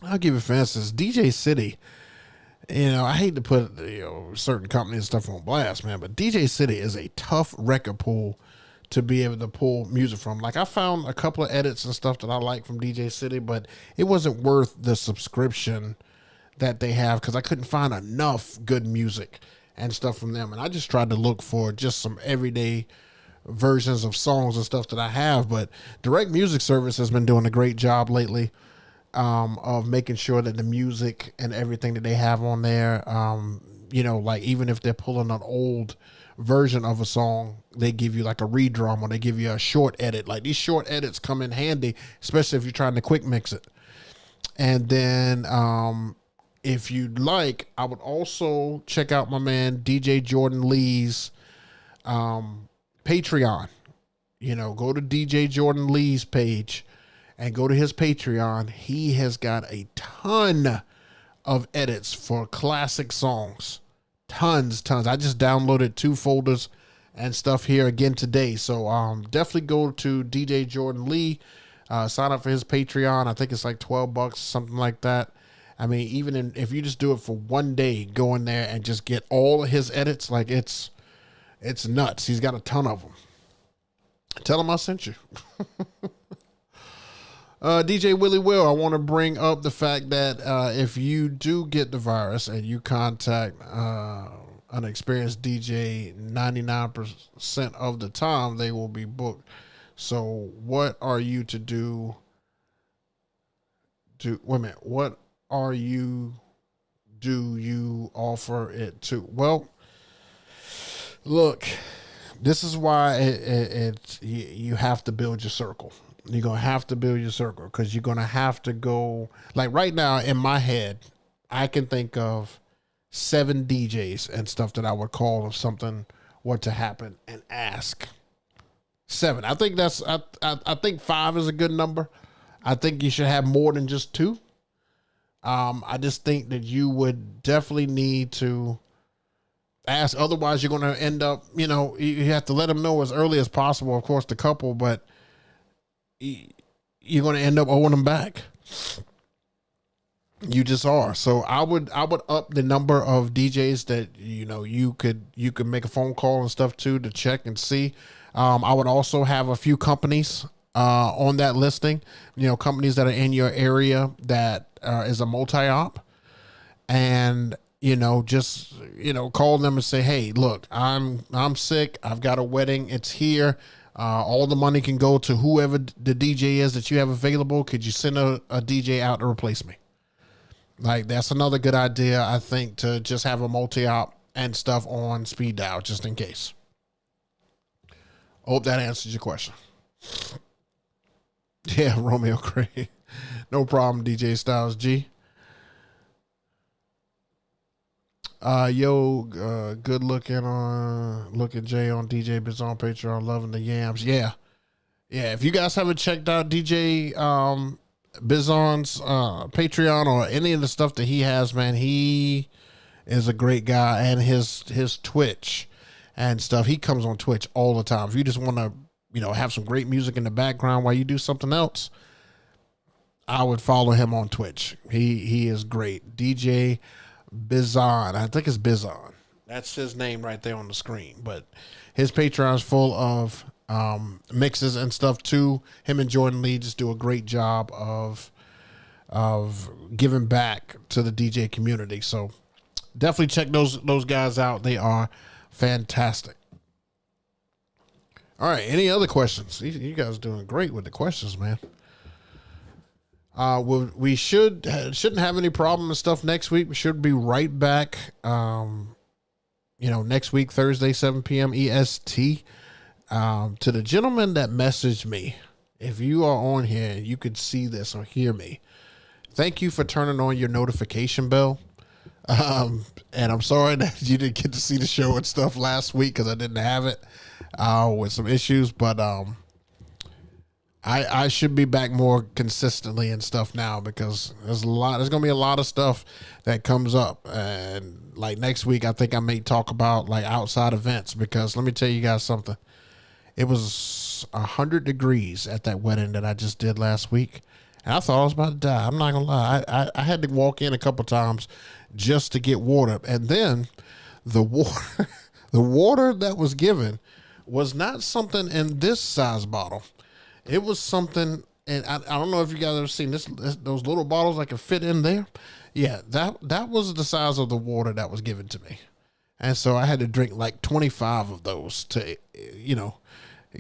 I'll give you for instance, DJ City. I hate to put certain companies and stuff on blast, man, but DJ City is a tough record pool to be able to pull music from. Like, I found a couple of edits and stuff that I like from DJ City, but it wasn't worth the subscription that they have because I couldn't find enough good music and stuff from them. And I just tried to look for just some everyday versions of songs and stuff that I have. But Direct Music Service has been doing a great job lately of making sure that the music and everything that they have on there, like even if they're pulling an old version of a song, they give you like a redrum or they give you a short edit. Like, these short edits come in handy, especially if you're trying to quick mix it. And then if you'd like, I would also check out my man DJ Jordan Lee's Patreon. Go to DJ Jordan Lee's page and go to his Patreon. He has got a ton of edits for classic songs. Tons. I just downloaded 2 folders and stuff here again today. So definitely go to DJ Jordan Lee, sign up for his Patreon. I think it's like $12, something like that. I mean, even if you just do it for one day, go in there and just get all of his edits. Like, it's nuts. He's got a ton of them. Tell him I sent you. DJ Willie Will, I want to bring up the fact that if you do get the virus and you contact an experienced DJ, 99% of the time they will be booked. So what are you to do? What are you? Do you offer it to? Well, look, this is why you have to build your circle. You're going to have to build your circle because you're going to have to go. Like, right now in my head, I can think of 7 DJs and stuff that I would call if something were to happen and ask. 7. I think I think 5 is a good number. I think you should have more than just 2. I just think that you would definitely need to ask. Otherwise, you're going to end up, you have to let them know as early as possible, of course, the couple, but you're going to end up owing them back. You just are. So I would up the number of DJs that you could make a phone call and stuff to check and see. I would also have a few companies on that listing. Companies that are in your area that is a multi-op, and just call them and say, hey, look, I'm sick. I've got a wedding. It's here. All the money can go to whoever the DJ is that you have available. Could you send a DJ out to replace me? Like, that's another good idea, I think, to just have a multi-op and stuff on speed dial, just in case. Hope that answers your question. Yeah, Romeo Craig. No problem, DJ Styles G. Good looking Jay on DJ Bizon Patreon, loving the yams. Yeah. If you guys haven't checked out DJ Bizon's Patreon or any of the stuff that he has, man, he is a great guy. And his Twitch and stuff, he comes on Twitch all the time. If you just want to have some great music in the background while you do something else, I would follow him on Twitch. He is great. DJ Bizon, I think it's Bizon, that's his name right there on the screen. But his Patreon is full of mixes and stuff too. Him and Jordan Lee just do a great job of giving back to the DJ community. So definitely check those guys out. They are fantastic. All right, any other questions? You guys are doing great with the questions, man. We shouldn't have any problem and stuff next week. We should be right back. Next week, Thursday, 7 p.m. EST. To the gentleman that messaged me, if you are on here and you could see this or hear me, thank you for turning on your notification bell. And I'm sorry that you didn't get to see the show and stuff last week because I didn't have it with some issues, but I should be back more consistently and stuff now, because there's going to be a lot of stuff that comes up. And like next week, I think I may talk about like outside events, because let me tell you guys something. It was 100 degrees at that wedding that I just did last week. And I thought I was about to die. I'm not going to lie. I had to walk in a couple times just to get water. And then the water, the water that was given was not something in this size bottle. It was something, and I don't know if you guys ever seen those little bottles that can fit in there. Yeah, that was the size of the water that was given to me. And so I had to drink like 25 of those to,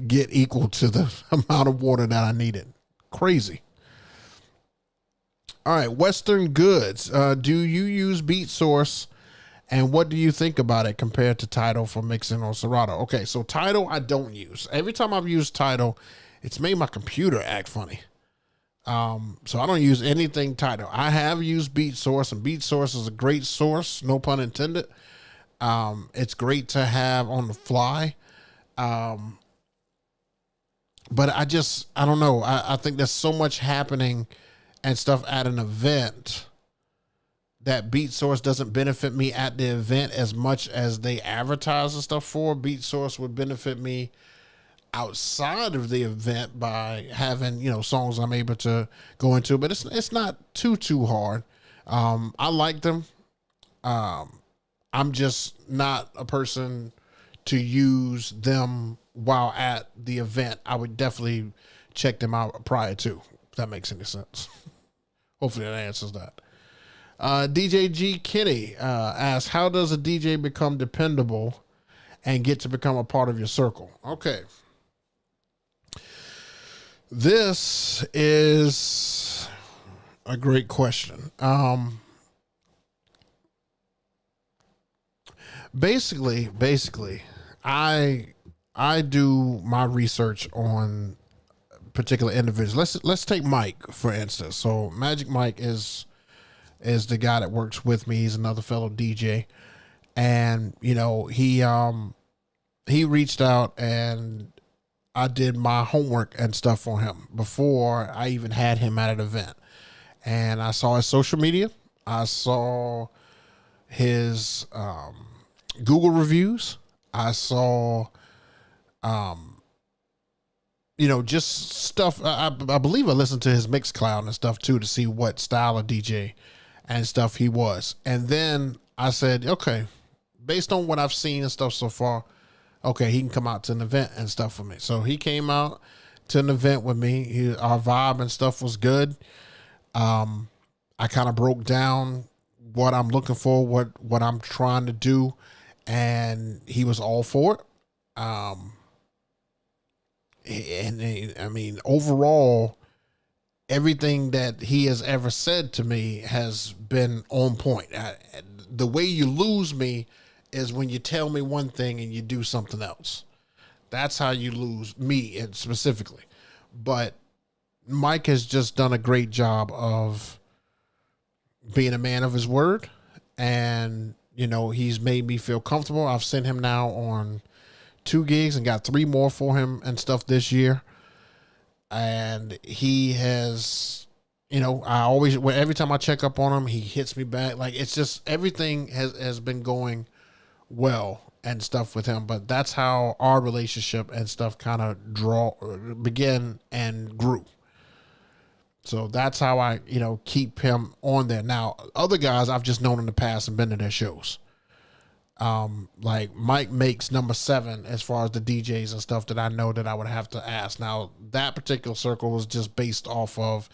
get equal to the amount of water that I needed. Crazy. All right, Western Goods. Do you use Beat Source, and what do you think about it compared to Tidal for mixing on Serato? Okay, so Tidal I don't use. Every time I've used Tidal, it's made my computer act funny. So I don't use anything Tidal. I have used Beat Source, and Beat Source is a great source, no pun intended. It's great to have on the fly. But I don't know. I think there's so much happening and stuff at an event that Beat Source doesn't benefit me at the event as much as they advertise and stuff for. Beat Source would benefit me outside of the event by having, songs I'm able to go into, but it's not too hard. I like them. I'm just not a person to use them while at the event. I would definitely check them out prior to, if that makes any sense. Hopefully that answers that. DJ G Kenny asks, how does a DJ become dependable and get to become a part of your circle? Okay. This is a great question. Basically, I do my research on particular individuals. Let's take Mike for instance. So Magic Mike is the guy that works with me. He's another fellow DJ, and he reached out, and I did my homework and stuff for him before I even had him at an event. And I saw his social media. I saw his Google reviews. I saw just stuff. I believe I listened to his Mixcloud and stuff too to see what style of DJ and stuff he was. And then I said, okay, based on what I've seen and stuff so far, okay, he can come out to an event and stuff with me. So he came out to an event with me. Our vibe and stuff was good. I kind of broke down what I'm looking for, what I'm trying to do, and he was all for it. And I mean, overall, everything that he has ever said to me has been on point. The way you lose me is when you tell me one thing and you do something else. That's how you lose me specifically. But Mike has just done a great job of being a man of his word. And, he's made me feel comfortable. I've sent him now on 2 gigs and got 3 more for him and stuff this year. And he has, every time I check up on him, he hits me back. Like, it's just, everything has been going well and stuff with him. But that's how our relationship and stuff kind of began and grew. So that's how I, keep him on there. Now, other guys I've just known in the past and been to their shows. Like Mike makes number 7 as far as the DJs and stuff that I know that I would have to ask. Now, that particular circle was just based off of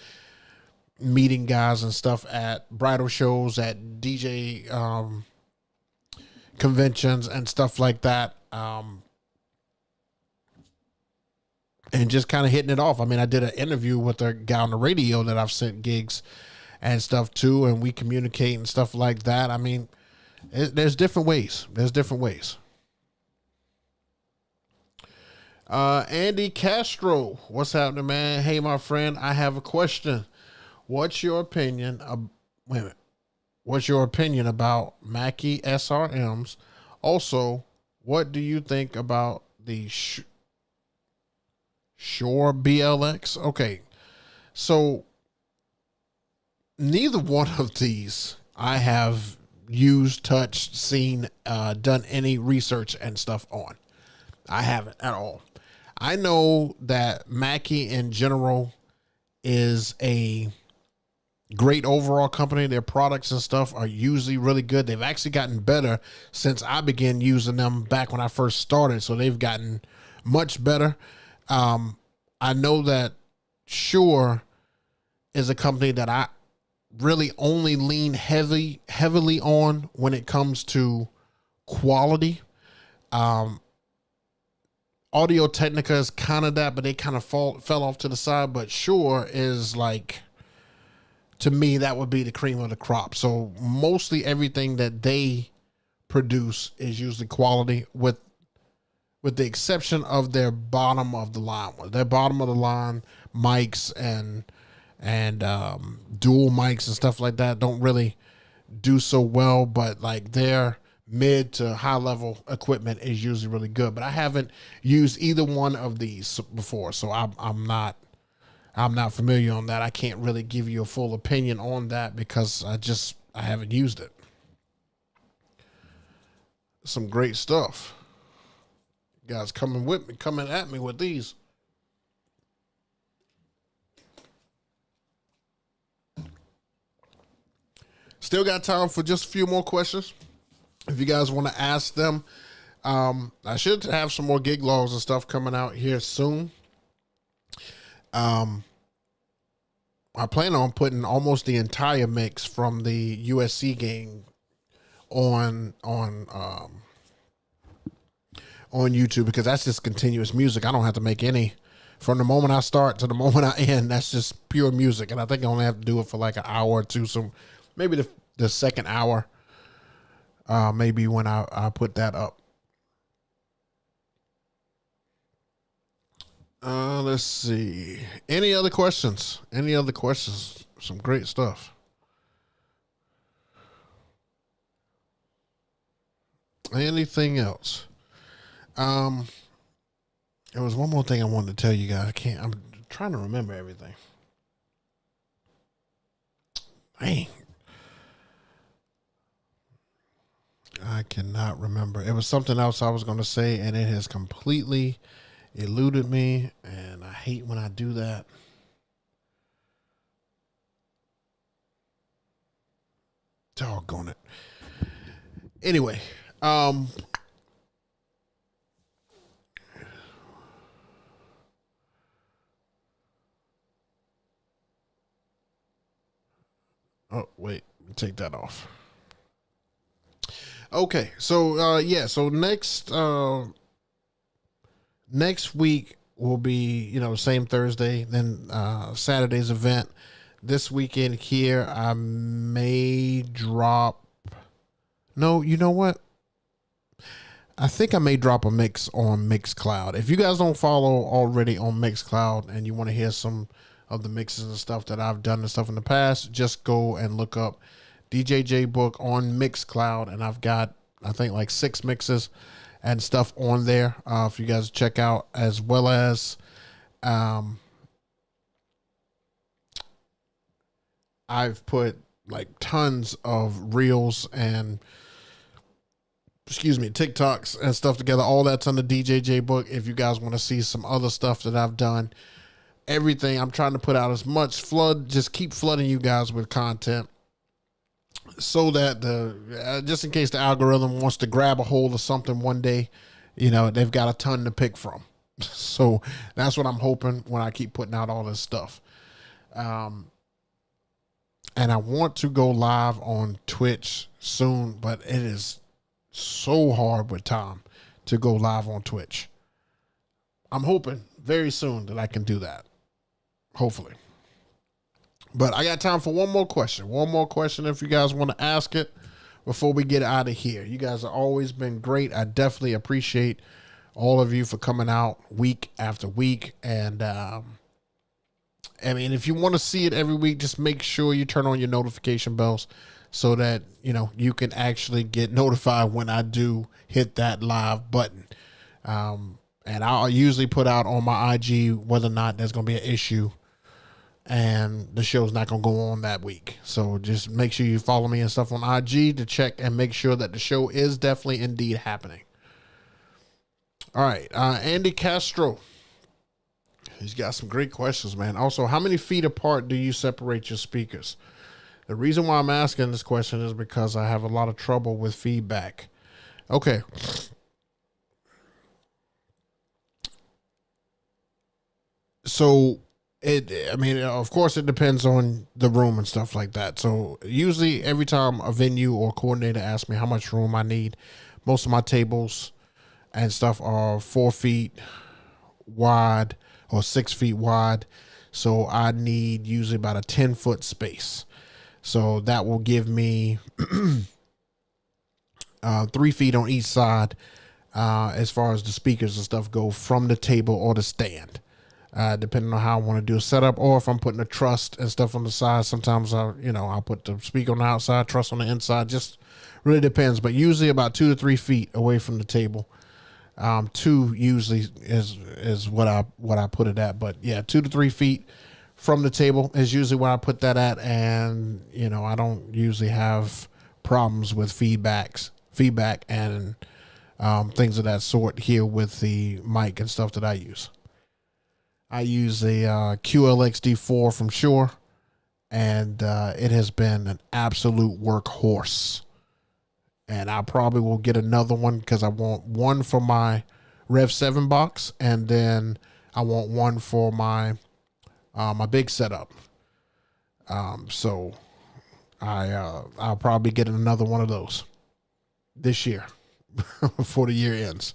meeting guys and stuff at bridal shows, at DJ conventions and stuff like that. And just kind of hitting it off. I mean, I did an interview with a guy on the radio that I've sent gigs and stuff to, and we communicate and stuff like that. I mean, there's different ways. Andy Castro, what's happening, man? Hey, my friend, I have a question. What's your opinion about Mackie SRMs? Also, what do you think about the Shure BLX? Okay, so neither one of these I have used, touched, seen, done any research and stuff on. I haven't at all. I know that Mackie in general is a great overall company. Their products and stuff are usually really good. They've actually gotten better since I began using them back when I first started. So they've gotten much better. I know that Shure is a company that I really only lean heavily on when it comes to quality. Audio Technica is kind of that, but they kind of fell off to the side. But Shure is like, to me, that would be the cream of the crop. So mostly everything that they produce is usually quality, with the exception of their bottom of the line. Their bottom of the line mics and dual mics and stuff like that don't really do so well, but like their mid to high level equipment is usually really good. But I haven't used either one of these before, so I'm not familiar on that. I can't really give you a full opinion on that because I haven't used it. Some great stuff. You guys coming at me with these. Still got time for just a few more questions. If you guys want to ask them, I should have some more gig logs and stuff coming out here soon. I plan on putting almost the entire mix from the USC game on YouTube, because that's just continuous music. I don't have to make any from the moment I start to the moment I end. That's just pure music, and I think I only have to do it for like an hour or two. So maybe the second hour, maybe when I put that up. Let's see. Any other questions? Some great stuff. Anything else? There was one more thing I wanted to tell you guys. I'm trying to remember everything. Dang. I cannot remember. It was something else I was going to say, and it has completely eluded me, and I hate when I do that. Doggone it. Anyway, oh wait, take that off. Okay, so yeah, so next week will be, same Thursday, then Saturday's event. This weekend here, I may drop. No, you know what? I think I may drop a mix on Mixcloud. If you guys don't follow already on Mixcloud and you want to hear some of the mixes and stuff that I've done and stuff in the past, just go and look up DJ JayBook on Mixcloud, and I've got, I think, like 6 mixes and stuff on there for you guys to check out, as well as I've put like tons of reels and TikToks and stuff together. All that's on the DJ JayBook. If you guys want to see some other stuff that I've done, everything I'm trying to put out as much just keep flooding you guys with content, so that just in case the algorithm wants to grab a hold of something one day, they've got a ton to pick from. So that's what I'm hoping when I keep putting out all this stuff. And I want to go live on Twitch soon, but it is so hard with time to go live on Twitch. I'm hoping very soon that I can do that. Hopefully. But I got time for one more question. One more question if you guys want to ask it before we get out of here. You guys have always been great. I definitely appreciate all of you for coming out week after week. And I mean, if you want to see it every week, just make sure you turn on your notification bells so that, you can actually get notified when I do hit that live button. And I'll usually put out on my IG whether or not there's going to be an issue and the show's not going to go on that week. So just make sure you follow me and stuff on IG to check and make sure that the show is definitely indeed happening. All right. Andy Castro. He's got some great questions, man. Also, how many feet apart do you separate your speakers? The reason why I'm asking this question is because I have a lot of trouble with feedback. Okay. So of course it depends on the room and stuff like that. So usually every time a venue or coordinator asks me how much room I need, most of my tables and stuff are 4 feet wide or 6 feet wide. So I need usually about a 10-foot space. So that will give me 3 feet on each side as far as the speakers and stuff go from the table or the stand. Depending on how I want to do a setup, or if I'm putting a truss and stuff on the side, sometimes I'll put the speaker on the outside, truss on the inside, just really depends, but usually about 2 to 3 feet away from the table. 2 usually is what I put it at, but yeah, 2 to 3 feet from the table is usually where I put that at. And, I don't usually have problems with feedback and, things of that sort here with the mic and stuff that I use. I use a QLXD4 from Shure, and it has been an absolute workhorse. And I probably will get another one because I want one for my Rev 7 box, and then I want one for my my big setup. So I'll probably get another one of those this year before the year ends.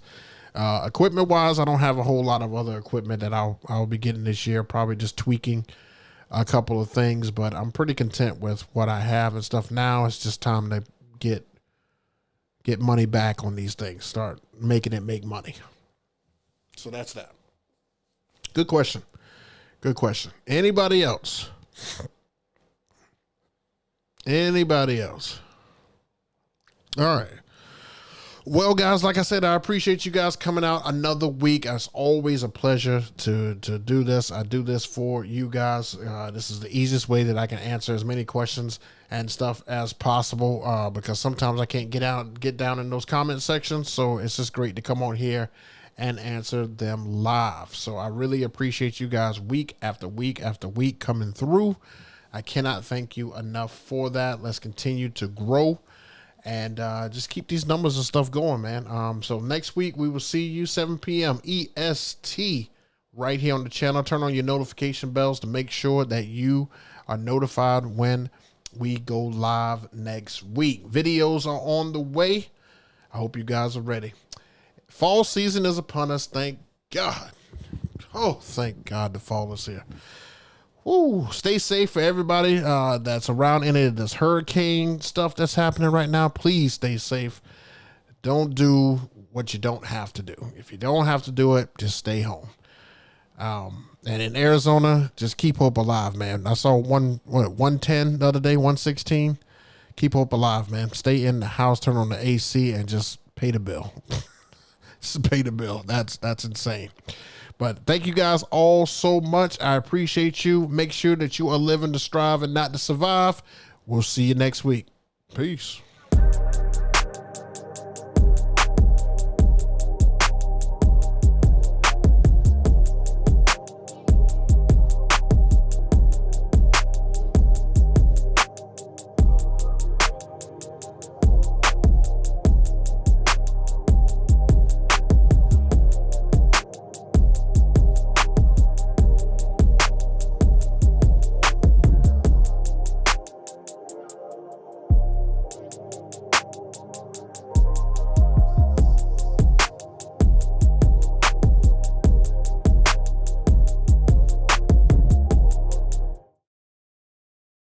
Equipment wise, I don't have a whole lot of other equipment that I'll be getting this year. Probably just tweaking a couple of things, but I'm pretty content with what I have and stuff. Now it's just time to get money back on these things. Start making it make money. So that's that. Good question. Good question. Anybody else? Anybody else? All right. Well, guys, like I said, I appreciate you guys coming out another week. It's always a pleasure to do this. I do this for you guys. This is the easiest way that I can answer as many questions and stuff as possible because sometimes I can't get down in those comment sections. So it's just great to come on here and answer them live. So I really appreciate you guys week after week after week coming through. I cannot thank you enough for that. Let's continue to grow and just keep these numbers and stuff going, man. So next week we will see you 7 p.m. EST right here on the channel. Turn on your notification bells to make sure that you are notified when we go live next week. Videos are on the way. I hope you guys are ready. Fall season is upon us. Thank God. Oh, thank God the fall is here. Woo, stay safe for everybody that's around any of this hurricane stuff that's happening right now. Please stay safe. Don't do what you don't have to do. If you don't have to do it, just stay home. And in Arizona, just keep hope alive, man. I saw 110 the other day, 116. Keep hope alive, man. Stay in the house, turn on the AC, and just pay the bill. Just pay the bill. That's insane. But thank you guys all so much. I appreciate you. Make sure that you are living to strive and not to survive. We'll see you next week. Peace.